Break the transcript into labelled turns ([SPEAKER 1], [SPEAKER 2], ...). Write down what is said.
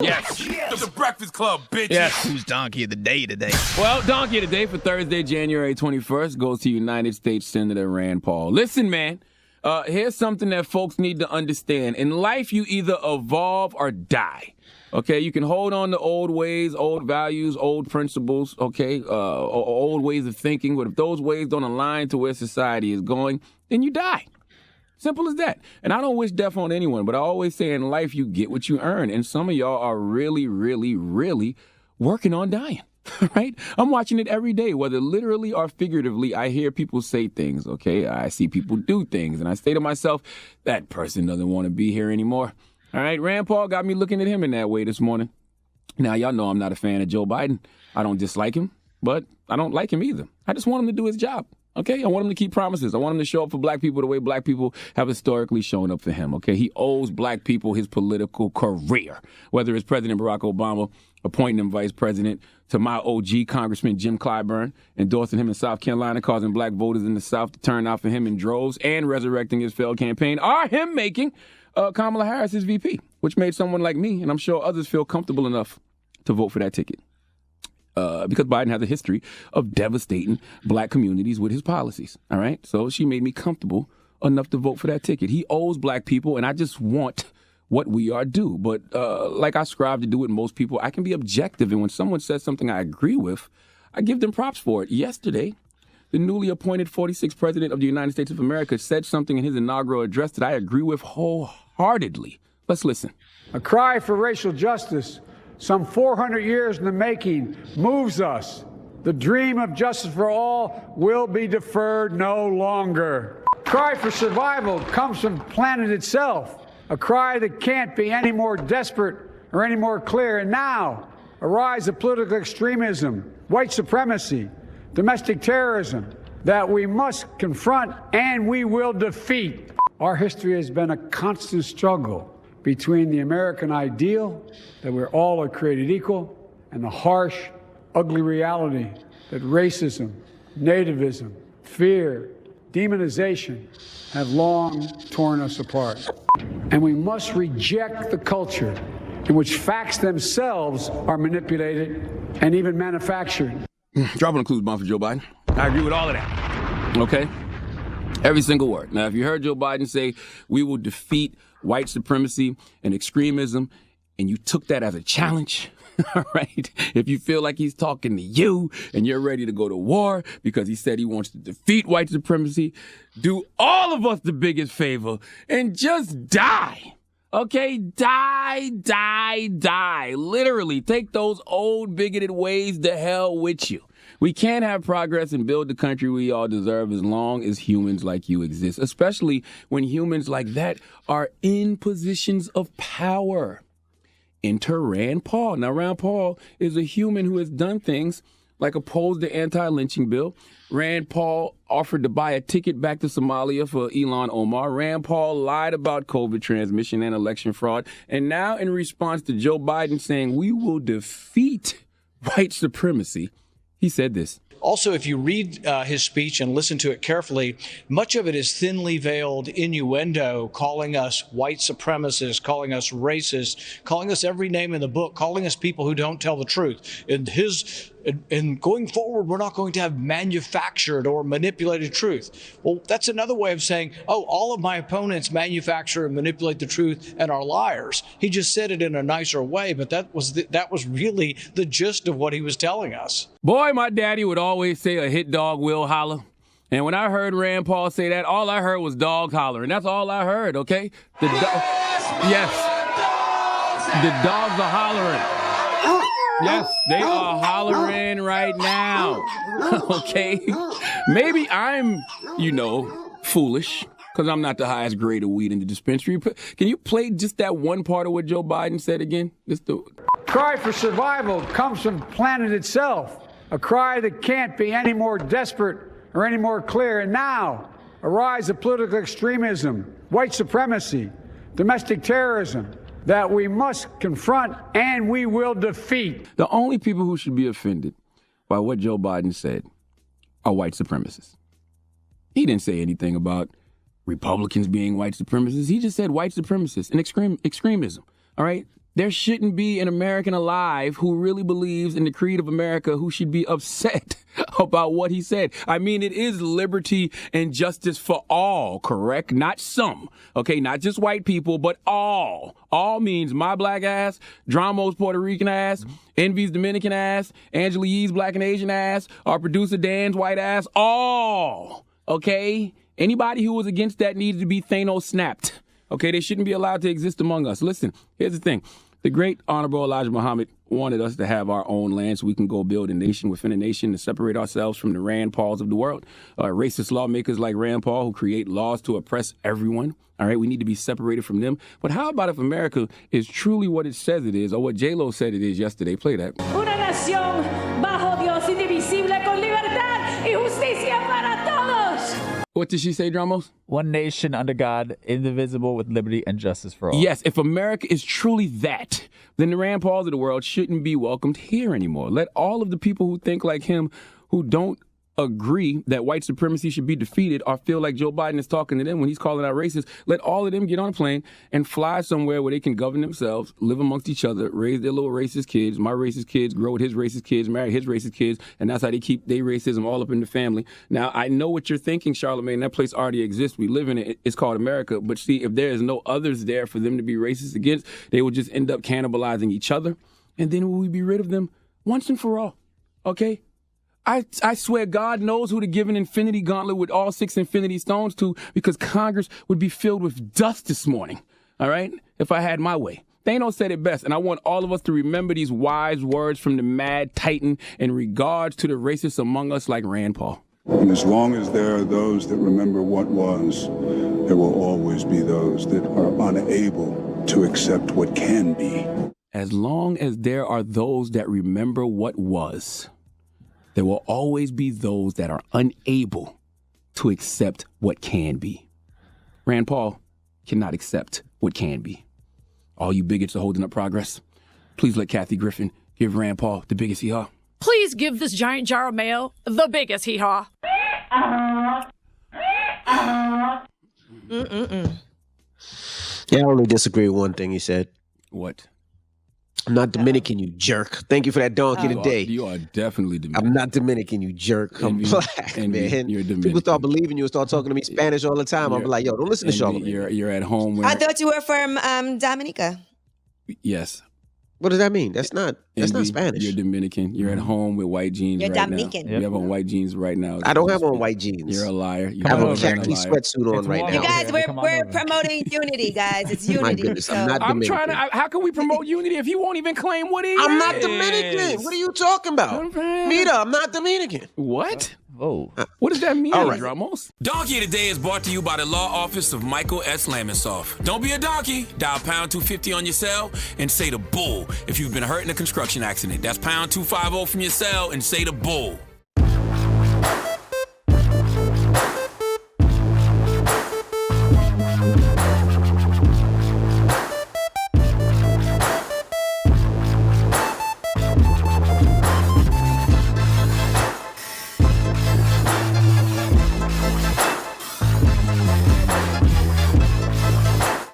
[SPEAKER 1] Yes.
[SPEAKER 2] It's the Breakfast Club, bitch.
[SPEAKER 1] Yes.
[SPEAKER 3] Who's donkey of the day today?
[SPEAKER 1] Well, donkey of the day for Thursday, January 21st goes to United States Senator Rand Paul. Listen, man, here's something that folks need to understand. In life, you either evolve or die. Okay, you can hold on to old ways, old values, old principles, okay, old ways of thinking. But if those ways don't align to where society is going, then you die. Simple as that. And I don't wish death on anyone, but I always say in life you get what you earn. And some of y'all are really, really, really working on dying, right? I'm watching it every day, whether literally or figuratively. I hear people say things, okay? I see people do things, and I say to myself, that person doesn't want to be here anymore. All right, Rand Paul got me looking at him in that way this morning. Now, y'all know I'm not a fan of Joe Biden. I don't dislike him, but I don't like him either. I just want him to do his job. Okay, I want him to keep promises. I want him to show up for black people the way black people have historically shown up for him. Okay, he owes black people his political career, whether it's President Barack Obama appointing him vice president, to my OG Congressman Jim Clyburn endorsing him in South Carolina, causing black voters in the South to turn out for him in droves, and resurrecting his failed campaign, or him making Kamala Harris his VP, which made someone like me, and I'm sure others, feel comfortable enough to vote for that ticket. Because Biden has a history of devastating black communities with his policies, all right? So she made me comfortable enough to vote for that ticket. He owes black people, and I just want what we are due. But like I strive to do with most people, I can be objective, and when someone says something I agree with, I give them props for it. Yesterday, the newly appointed 46th President of the United States of America said something in his inaugural address that I agree with wholeheartedly. Let's listen.
[SPEAKER 4] A cry for racial justice, some 400 years in the making, moves us. The dream of justice for all will be deferred no longer. Cry for survival comes from the planet itself, a cry that can't be any more desperate or any more clear. And now, a rise of political extremism, white supremacy, domestic terrorism that we must confront and we will defeat. Our history has been a constant struggle between the American ideal that we're all are created equal and the harsh, ugly reality that racism, nativism, fear, demonization have long torn us apart. And we must reject the culture in which facts themselves are manipulated and even manufactured.
[SPEAKER 1] Dropping a clues bomb for Joe Biden. I agree with all of that. Okay? Every single word. Now, if you heard Joe Biden say, we will defeat white supremacy and extremism, and you took that as a challenge, all right? If you feel like he's talking to you and you're ready to go to war because he said he wants to defeat white supremacy, do all of us the biggest favor and just die. Okay? Die, die, die. Literally, take those old bigoted ways to hell with you. We can't have progress and build the country we all deserve as long as humans like you exist, especially when humans like that are in positions of power. Enter Rand Paul. Now, Rand Paul is a human who has done things like oppose the anti-lynching bill. Rand Paul offered to buy a ticket back to Somalia for Ilhan Omar. Rand Paul lied about COVID transmission and election fraud. And now, in response to Joe Biden saying we will defeat white supremacy, he said this.
[SPEAKER 5] Also, if you read his speech and listen to it carefully, much of it is thinly veiled innuendo, calling us white supremacists, calling us racist, calling us every name in the book, calling us people who don't tell the truth. And going forward, we're not going to have manufactured or manipulated truth. Well, that's another way of saying, oh, all of my opponents manufacture and manipulate the truth and are liars. He just said it in a nicer way, but that was really the gist of what he was telling us.
[SPEAKER 1] Boy, my daddy would always say a hit dog will holler. And when I heard Rand Paul say that, all I heard was dogs hollering. That's all I heard, okay? Yes. The dogs are hollering. Yes, they are hollering right now. Okay? Maybe I'm, foolish because I'm not the highest grade of weed in the dispensary. Can you play just that one part of what Joe Biden said again?
[SPEAKER 4] Cry for survival comes from the planet itself, a cry that can't be any more desperate or any more clear. And now, a rise of political extremism, white supremacy, domestic terrorism, that we must confront and we will defeat.
[SPEAKER 1] The only people who should be offended by what Joe Biden said are white supremacists. He didn't say anything about Republicans being white supremacists. He just said white supremacists and extremism. All right? there shouldn't be an American alive who really believes in the creed of America who should be upset about what he said. I mean, it is liberty and justice for all, correct? Not some, okay? Not just white people, but all. All means my black ass, Dramos Puerto Rican ass, Envy's Dominican ass, Angela Yee's black and Asian ass, our producer Dan's white ass, all, okay? Anybody who was against that needed to be Thanos snapped. Okay, they shouldn't be allowed to exist among us. Listen, here's the thing. The great Honorable Elijah Muhammad wanted us to have our own land so we can go build a nation within a nation to separate ourselves from the Rand Pauls of the world. Racist lawmakers like Rand Paul who create laws to oppress everyone. All right, we need to be separated from them. But how about if America is truly what it says it is, or what J-Lo said it is yesterday? Play that.
[SPEAKER 3] Una nación bajo Dios indivisible con libertad y justicia para todos.
[SPEAKER 1] What did she say, Dramos?
[SPEAKER 6] One nation under God, indivisible, with liberty and justice for all.
[SPEAKER 1] Yes, if America is truly that, then the Rand Pauls of the world shouldn't be welcomed here anymore. Let all of the people who think like him, who don't agree that white supremacy should be defeated or feel like Joe Biden is talking to them when he's calling out racists, let all of them get on a plane and fly somewhere where they can govern themselves, live amongst each other, raise their little racist kids. My racist kids grow with his racist kids, marry his racist kids, and that's how they keep their racism all up in the family. Now, I know what you're thinking, Charlamagne. That place already exists. We live in it. It's called America. But see, if there is no others there for them to be racist against, they will just end up cannibalizing each other. And then will we be rid of them once and for all? Okay? I swear God knows who to give an infinity gauntlet with all 6 infinity stones to, because Congress would be filled with dust this morning, all right, if I had my way. Thanos said it best, and I want all of us to remember these wise words from the mad titan in regards to the racists among us like Rand Paul.
[SPEAKER 7] And as long as there are those that remember what was, there will always be those that are unable to accept what can be.
[SPEAKER 1] As long as there are those that remember what was, there will always be those that are unable to accept what can be. Rand Paul cannot accept what can be. All you bigots are holding up progress. Please let Kathy Griffin give Rand Paul the biggest hee-haw.
[SPEAKER 8] Please give this giant jar of mayo the biggest hee-haw.
[SPEAKER 9] Yeah, I only disagree with one thing he said.
[SPEAKER 1] What?
[SPEAKER 9] I'm not Dominican, you jerk. Thank you for that donkey today.
[SPEAKER 1] You are definitely Dominican.
[SPEAKER 9] I'm not Dominican, you jerk. I'm black, man.
[SPEAKER 1] You're Dominican.
[SPEAKER 9] People start believing you and start talking to me Spanish all the time. I'm like, yo, don't listen to Charlamagne.
[SPEAKER 1] You're at home.
[SPEAKER 10] I thought you were from Dominica.
[SPEAKER 1] Yes.
[SPEAKER 9] What does that mean? That's not Spanish.
[SPEAKER 1] You're Dominican. You're at home with white jeans
[SPEAKER 10] You're
[SPEAKER 1] right
[SPEAKER 10] Dominican.
[SPEAKER 1] now. You have on white jeans right now.
[SPEAKER 9] I don't have on white jeans.
[SPEAKER 1] You're a liar.
[SPEAKER 9] I have a khaki sweatsuit on right now.
[SPEAKER 10] You guys, we're promoting unity, guys. It's unity.
[SPEAKER 9] My goodness,
[SPEAKER 10] so.
[SPEAKER 9] I'm not Dominican.
[SPEAKER 1] I'm trying to. How can we promote unity if he won't even claim what he is?
[SPEAKER 9] I'm not Dominican. What are you talking about? Mita, I'm not Dominican.
[SPEAKER 1] What?
[SPEAKER 6] Oh.
[SPEAKER 1] What does that mean,
[SPEAKER 9] All right.
[SPEAKER 1] Dramos?
[SPEAKER 2] Donkey Today is brought to you by the law office of Michael S. Lamonsoff. Don't be a donkey. Dial pound 250 on your cell and say the bull if you've been hurt in a construction accident. That's pound 250 from your cell and say the bull.